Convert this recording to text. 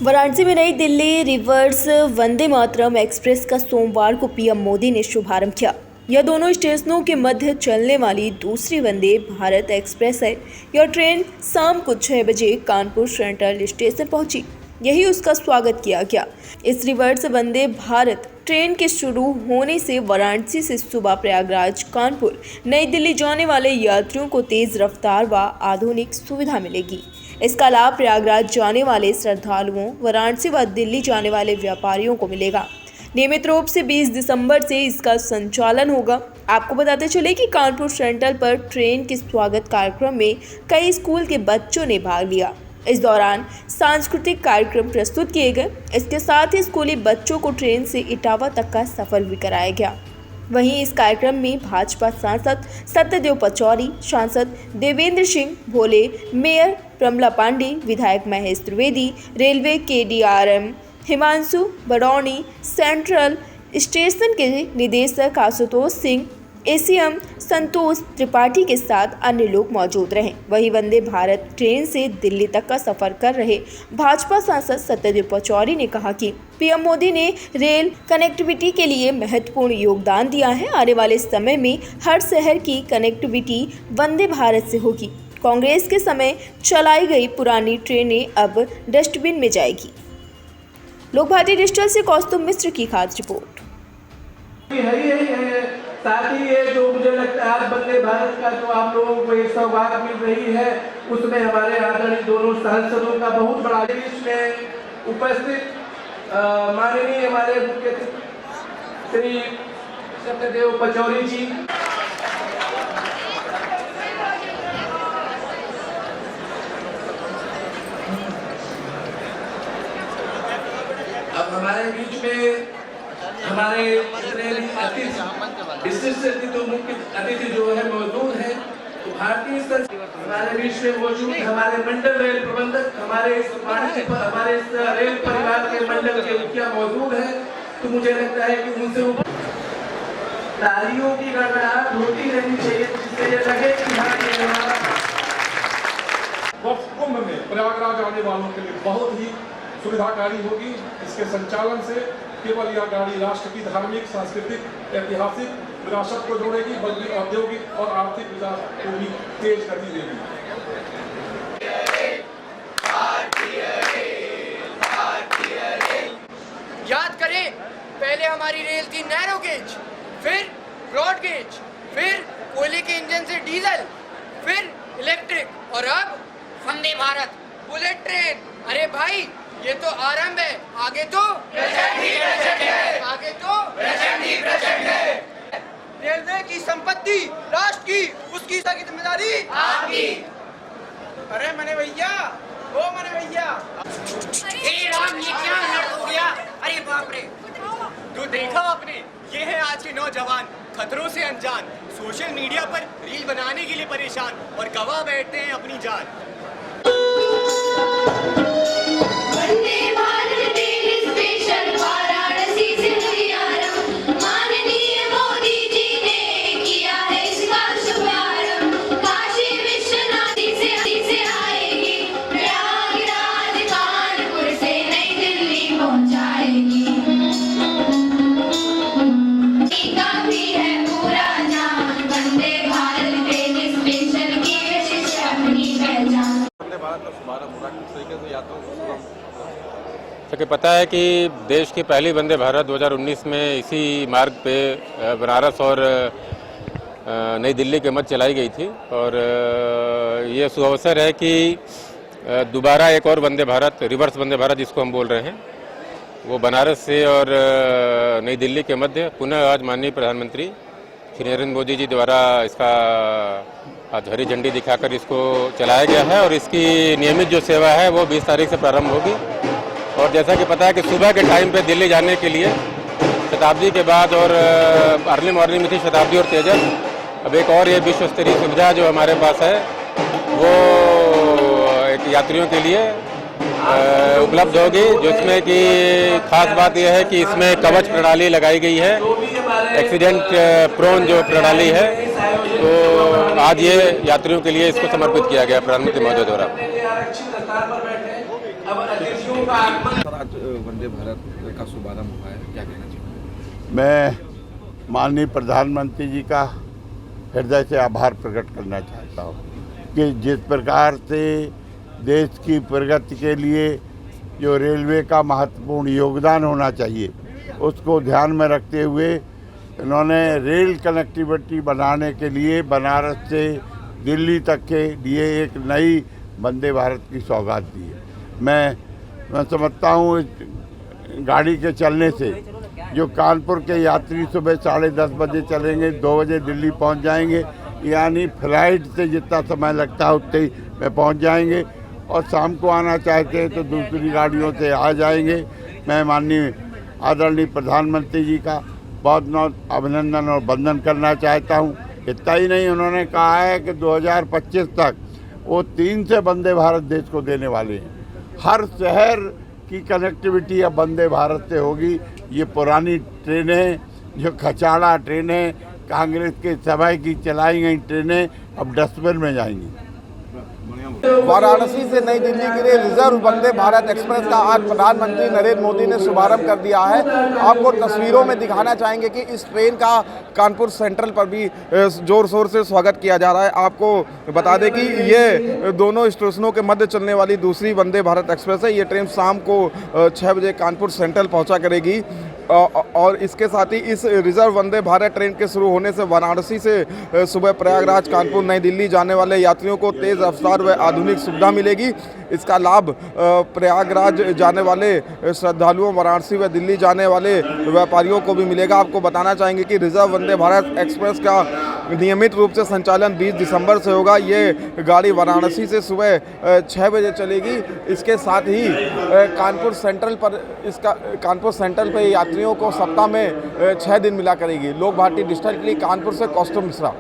वाराणसी में नई Delhi reverse Vande Mataram express का सोमवार को पीएम मोदी ने शुभारंभ किया। यह दोनों स्टेशनों के मध्य चलने वाली दूसरी वंदे भारत एक्सप्रेस है। यह ट्रेन शाम को 6 बजे कानपुर सेंट्रल स्टेशन पहुंची। यही उसका स्वागत किया गया। इस रिवर्स वंदे भारत ट्रेन के शुरू होने से वाराणसी से सुबह प्रयागराज, कानपुर, नई दिल्ली जाने वाले यात्रियों को तेज रफ्तार व आधुनिक सुविधा मिलेगी। इसका लाभ प्रयागराज जाने वाले श्रद्धालुओं, वाराणसी व दिल्ली जाने वाले व्यापारियों को मिलेगा। नियमित रूप से 20 दिसंबर से इसका संचालन होगा। आपको बताते चले कि कानपुर सेंट्रल पर ट्रेन के स्वागत कार्यक्रम में कई स्कूल के बच्चों ने भाग लिया। इस दौरान सांस्कृतिक कार्यक्रम प्रस्तुत किए गए। इसके साथ ही स्कूली बच्चों को ट्रेन से इटावा तक का सफर भी कराया गया। वहीं इस कार्यक्रम में भाजपा सांसद सत्यदेव पचौरी, सांसद देवेंद्र सिंह भोले, मेयर प्रमला पांडे, विधायक महेश त्रिवेदी, रेलवे के DRM Himanshu Badauni, central station के निदेशक आशुतोष सिंह, एसीएम संतोष त्रिपाठी के साथ अन्य लोग मौजूद रहे। वहीं वंदे भारत ट्रेन से दिल्ली तक का सफर कर रहे भाजपा सांसद सत्यदेव पचौरी ने कहा कि पीएम मोदी ने रेल कनेक्टिविटी के लिए महत्वपूर्ण योगदान दिया है। आने वाले समय में हर शहर की कनेक्टिविटी वंदे भारत से होगी। कांग्रेस के समय चलाई गई पुरानी ट्रेनें अब डस्टबिन में जाएगी। लोक भारती डिजिटल से कौस्तुभ मिश्र की खास रिपोर्ट। साथ ही ये जो मुझे लगता है आज वंदे भारत का जो आप लोगों को एक सौगात मिल रही है, उसमें हमारे आदरणीय दोनों सांसदों का बहुत बड़ा इसमें उपस्थित माननीय हमारे मुख्य अतिथि श्री सत्यदेव पचौरी जी, अब हमारे बीच में हमारे विशिष्ट अतिथि मुख्य अतिथि जो है मौजूद है। तो भारतीय हमारे बीच में मौजूद हमारे मंडल रेल प्रबंधक, हमारे इस रेल परिवार के मंडल के मुखिया मौजूद है। तो मुझे लगता है कि उनसे तालियों की गड़गड़ाहट होती रहनी चाहिए, जिससे ये लगे कि हमारा कुंभ में प्रयागराज आने वालों के लिए बहुत ही सुविधाकारी होगी। इसके संचालन से केवल यह गाड़ी राष्ट्र की धार्मिक, सांस्कृतिक, ऐतिहासिक विरासत को जोड़ेगी, बल्कि औद्योगिक और आर्थिक विकास को भी तेज गति देगी। याद करें, पहले हमारी रेल थी नैरो गेज, फिर ब्रॉड गेज, फिर कोयले के इंजन से डीजल, फिर इलेक्ट्रिक और अब वंदे भारत बुलेट ट्रेन। अरे भाई, ये तो आरंभ है, आगे तो प्रचंड ही प्रचंड है, आगे तो प्रचंड ही प्रचंड है। रेलवे की संपत्ति राष्ट्र की, उसकी जिम्मेदारी आपकी। अरे मने भैया, ओ मने भैया, हे राम, ये क्या हो गया? अरे बाप रे, तो देखा आपने, ये है आज के नौजवान, खतरों से अनजान, सोशल मीडिया पर रील बनाने के लिए परेशान और गवा बैठते हैं अपनी जान। वंदे भारत रेल स्टेशन वाराणसी से प्यारम, माननीय मोदी जी ने किया है इसका शुभारंभ। काशी विश्वनाथ से आएगी, प्रयागराज कानपुर से नई दिल्ली पहुंचाएगी। काफी है पूरा नाम, वंदे भारत रेल स्टेशन की विशिष्ट अपनी पहचान। तो पता है कि देश की पहली वंदे भारत 2019 में इसी मार्ग पे बनारस और नई दिल्ली के मध्य चलाई गई थी और ये सुअवसर है कि दोबारा एक और वंदे भारत, रिवर्स वंदे भारत जिसको हम बोल रहे हैं, वो बनारस से और नई दिल्ली के मध्य पुनः आज माननीय प्रधानमंत्री श्री नरेंद्र मोदी जी द्वारा इसका आज हरी झंडी दिखाकर इसको चलाया गया है और इसकी नियमित जो सेवा है वो 20 तारीख से प्रारंभ होगी। और जैसा कि पता है कि सुबह के टाइम पे दिल्ली जाने के लिए शताब्दी के बाद और अर्ली मॉर्निंग में थी शताब्दी और तेजस, अब एक और ये विश्व स्तरीय सुविधा जो हमारे पास है वो एक यात्रियों के लिए उपलब्ध होगी, जिसमें कि खास बात यह है कि इसमें कवच प्रणाली लगाई गई है, एक्सीडेंट प्रोन जो प्रणाली है। तो आज ये यात्रियों के लिए इसको समर्पित किया गया प्रधानमंत्री महोदय द्वारा। अतिथियों का आगमन। आज वंदे भारत का शुभारंभ हुआ है, क्या कहना चाहिए? मैं माननीय प्रधानमंत्री जी का हृदय से आभार प्रकट करना चाहता हूँ कि जिस प्रकार से देश की प्रगति के लिए जो रेलवे का महत्वपूर्ण योगदान होना चाहिए उसको ध्यान में रखते हुए इन्होंने रेल कनेक्टिविटी बनाने के लिए बनारस से दिल्ली तक के लिए एक नई वंदे भारत की सौगात दी है। मैं समझता हूँ इस गाड़ी के चलने से जो कानपुर के यात्री सुबह 10:30 बजे चलेंगे, 2 बजे दिल्ली पहुँच जाएंगे, यानी फ्लाइट से जितना समय लगता है उतने ही में पहुँच जाएंगे और शाम को आना चाहते हैं तो दूसरी गाड़ियों से आ जाएंगे। मैं माननीय आदरणीय प्रधानमंत्री जी का बहुत बहुत अभिनंदन और वंदन करना चाहता हूँ। इतना ही नहीं, उन्होंने कहा है कि 2025 तक वो 3 से वंदे भारत देश को देने वाले हैं। हर शहर की कनेक्टिविटी अब वंदे भारत से होगी। ये पुरानी ट्रेनें जो खचाड़ा ट्रेनें कांग्रेस के समय की चलाई गई ट्रेनें अब डस्टबिन में जाएंगी। वाराणसी से नई दिल्ली के लिए रिजर्व वंदे भारत एक्सप्रेस का आज प्रधानमंत्री नरेंद्र मोदी ने शुभारंभ कर दिया है। आपको तस्वीरों में दिखाना चाहेंगे कि इस ट्रेन का कानपुर सेंट्रल पर भी जोर शोर से स्वागत किया जा रहा है। आपको बता दें कि ये दोनों स्टेशनों के मध्य चलने वाली दूसरी वंदे भारत एक्सप्रेस है। ये ट्रेन शाम को 6 बजे कानपुर सेंट्रल पहुँचा करेगी और इसके साथ ही इस रिजर्व वंदे भारत ट्रेन के शुरू होने से वाराणसी से सुबह प्रयागराज, कानपुर, नई दिल्ली जाने वाले यात्रियों को तेज़ रफ्तार व आधुनिक सुविधा मिलेगी। इसका लाभ प्रयागराज जाने वाले श्रद्धालुओं, वाराणसी व दिल्ली जाने वाले व्यापारियों को भी मिलेगा। आपको बताना चाहेंगे कि रिजर्व वंदे भारत एक्सप्रेस का नियमित रूप से संचालन 20 दिसंबर से होगा। ये गाड़ी वाराणसी से सुबह 6 बजे चलेगी। इसके साथ ही कानपुर सेंट्रल पर यात्रियों को सप्ताह में 6 दिन मिला करेगी। लोक भारती डिजिटल के लिए कानपुर से कौस्तुभ मिश्रा।